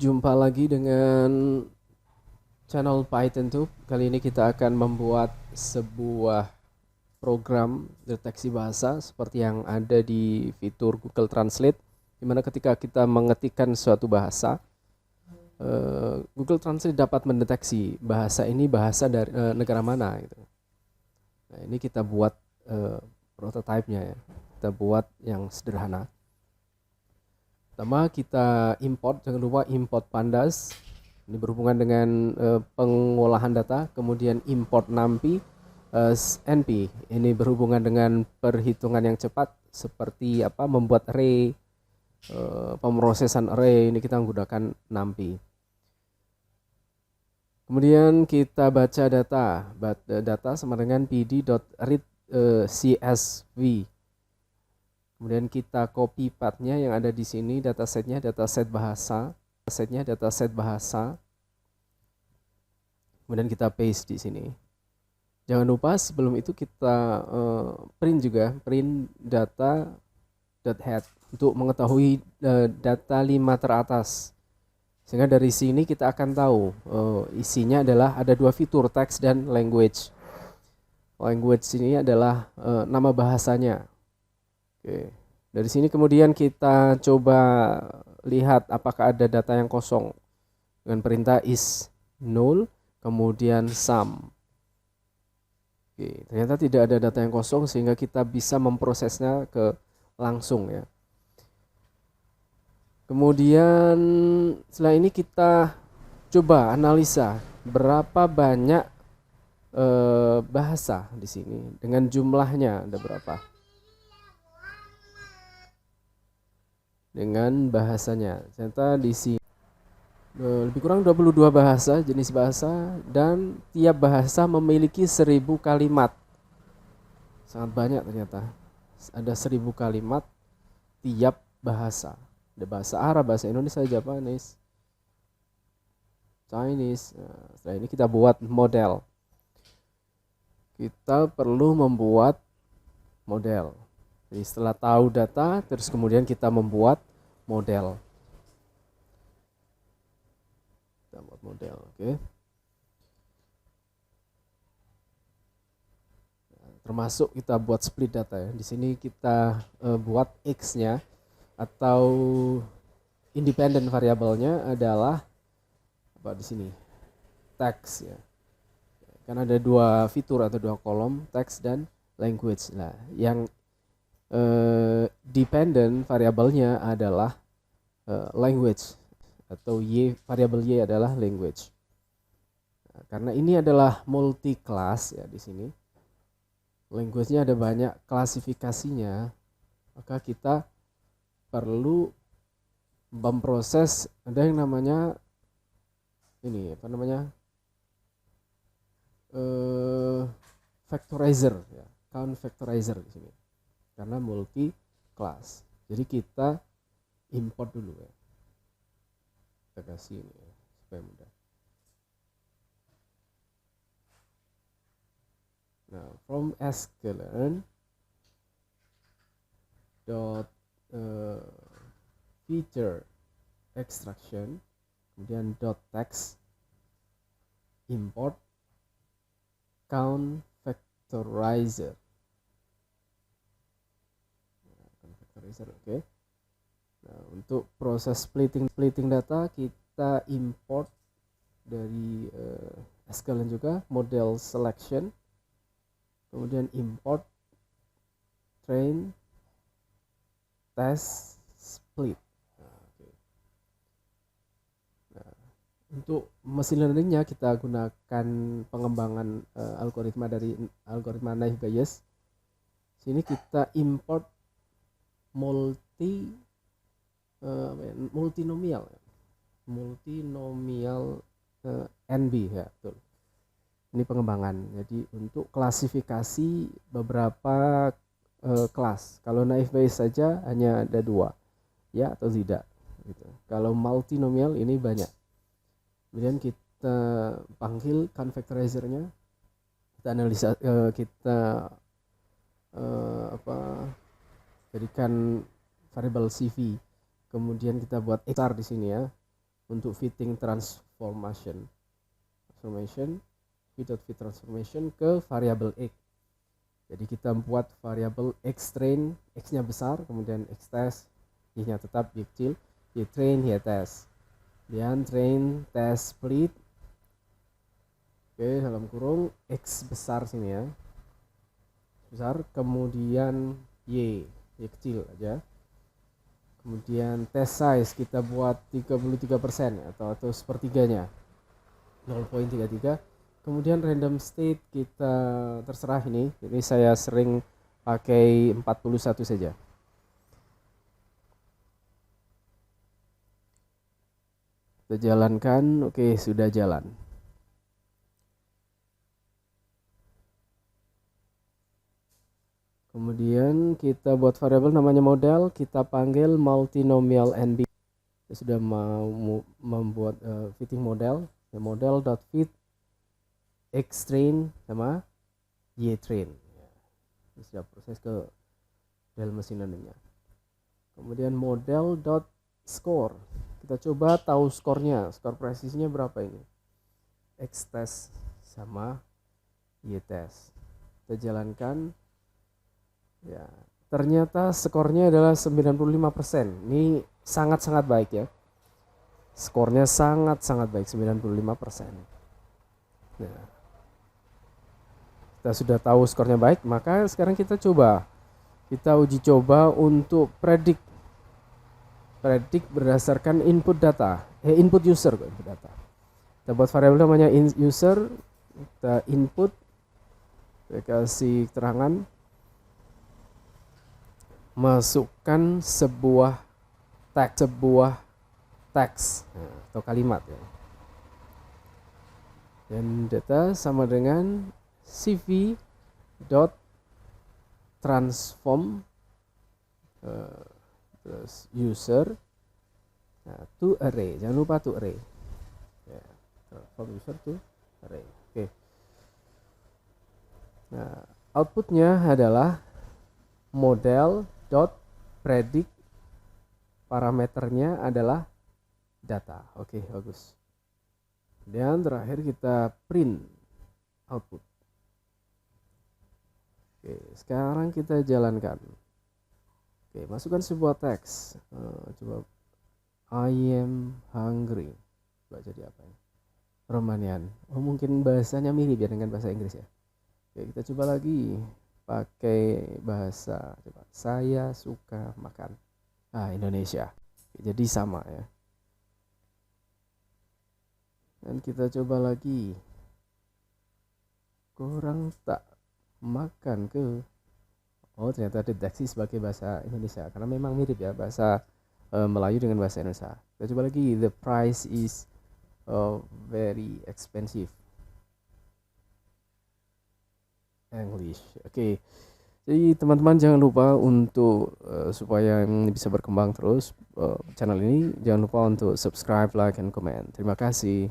Jumpa lagi dengan channel PyTentube. Kali ini kita akan membuat sebuah program deteksi bahasa seperti yang ada di fitur Google Translate, di mana ketika kita mengetikkan suatu bahasa, Google Translate dapat mendeteksi bahasa ini bahasa dari negara mana gitu. Nah, ini kita buat prototipenya ya. Kita buat yang sederhana. Pertama kita import, jangan lupa import pandas. Ini berhubungan dengan pengolahan data. Kemudian import NumPy, NP. Ini berhubungan dengan perhitungan yang cepat, seperti membuat array, pemrosesan array. Ini kita menggunakan NumPy. Kemudian kita baca data. Data sama dengan pd.read CSV. Kemudian kita copy path-nya yang ada di sini, datasetnya, dataset bahasa. Kemudian kita paste di sini. Jangan lupa sebelum itu kita print data.head untuk mengetahui data 5 teratas. Sehingga dari sini kita akan tahu isinya adalah ada dua fitur, text dan language. Language ini adalah nama bahasanya. Oke. Dari sini kemudian kita coba lihat apakah ada data yang kosong dengan perintah is null kemudian sum. Oke, ternyata tidak ada data yang kosong sehingga kita bisa memprosesnya langsung ya. Kemudian setelah ini kita coba analisa berapa banyak bahasa di sini dengan jumlahnya ada berapa. Dengan bahasanya. Ternyata di sini lebih kurang 22 bahasa, jenis bahasa, dan tiap bahasa memiliki 1000 kalimat. Sangat banyak ternyata. Ada 1000 kalimat tiap bahasa. Ada bahasa Arab, bahasa Indonesia, Japanese, Chinese. Nah, setelah ini kita buat model. Kita perlu membuat model. Jadi setelah tahu data, terus kemudian kita membuat model. Kita buat model, oke. Nah, termasuk kita buat split data ya. Di sini kita buat x-nya atau independent variabelnya adalah apa di sini? Text ya. Karena ada dua fitur atau dua kolom, text dan language. Nah, yang dependent variabelnya adalah language atau variabel y adalah language. Nah, karena ini adalah multi class ya di sini. Language-nya ada banyak klasifikasinya, maka kita perlu memproses ada yang namanya factorizer ya, count factorizer di sini. Karena multi class. Jadi kita import dulu ya. Kita kasih ini ya, supaya mudah. Nah, from sklearn dot feature extraction kemudian dot text import count factorizer. Oke. Nah, untuk proses splitting data kita import dari sklearn juga model selection, kemudian import train test split. Nah, okay. Nah, untuk machine learningnya kita gunakan pengembangan algoritma dari algoritma naive Bayes. Sini kita import multinomial NB ya, betul. Ini pengembangan. Jadi untuk klasifikasi beberapa kelas. Kalau naive Bayes saja hanya ada 2, ya atau tidak. Gitu. Kalau multinomial ini banyak. Kemudian kita panggil count factorizer-nya, kita analisa, kita jadikan variabel CV, kemudian kita buat XR di sini ya, untuk fitting transformation fit transformation ke variabel x. Jadi kita membuat variabel x train, x nya besar, kemudian x test, y nya tetap y kecil, y train, y test, dan train test split, oke, dalam kurung x besar sini ya, besar, kemudian y kecil aja. Kemudian test size kita buat 33% atau sepertiganya 0.33. Kemudian random state kita terserah ini saya sering pakai 41 saja. Kita jalankan, oke, sudah jalan. Kemudian kita buat variabel namanya model, kita panggil multinomial NB. Kita sudah mau membuat fitting model, model.fit x train sama y train. Ini sudah proses ke dalam mesin learningnya. Kemudian model.score, kita coba tahu skornya, skor presisinya berapa ini, x test sama y test. Kita jalankan. Ya, ternyata skornya adalah 95%. Ini sangat-sangat baik ya. Skornya sangat-sangat baik, 95%. Nah, kita sudah tahu skornya baik, maka sekarang kita uji coba untuk predict berdasarkan input data, input user input data. Kita buat variabel namanya user, kita input, kita kasih keterangan, masukkan sebuah teks atau kalimat ya. Dan data sama dengan cv dot transform terus user to array, jangan lupa to array ya, transform user to array. Oke. Nah, outputnya adalah model dot predict, parameternya adalah data. Oke, bagus. Dan terakhir kita print output. Oke, sekarang kita jalankan. Oke, masukkan sebuah teks. Coba I am hungry. Coba jadi apa ya? Romanian. Oh, mungkin bahasanya mirip ya dengan bahasa Inggris ya. Oke, kita coba lagi pakai bahasa, coba, saya suka makan Indonesia. Jadi sama ya. Dan kita coba lagi, kurang tak makan ke. Oh, ternyata deteksi sebagai bahasa Indonesia karena memang mirip ya bahasa Melayu dengan bahasa Indonesia. Kita coba lagi, the price is very expensive. English. Oke. Jadi teman-teman jangan lupa untuk supaya ini bisa berkembang terus channel ini, jangan lupa untuk subscribe, like, and comment. Terima kasih.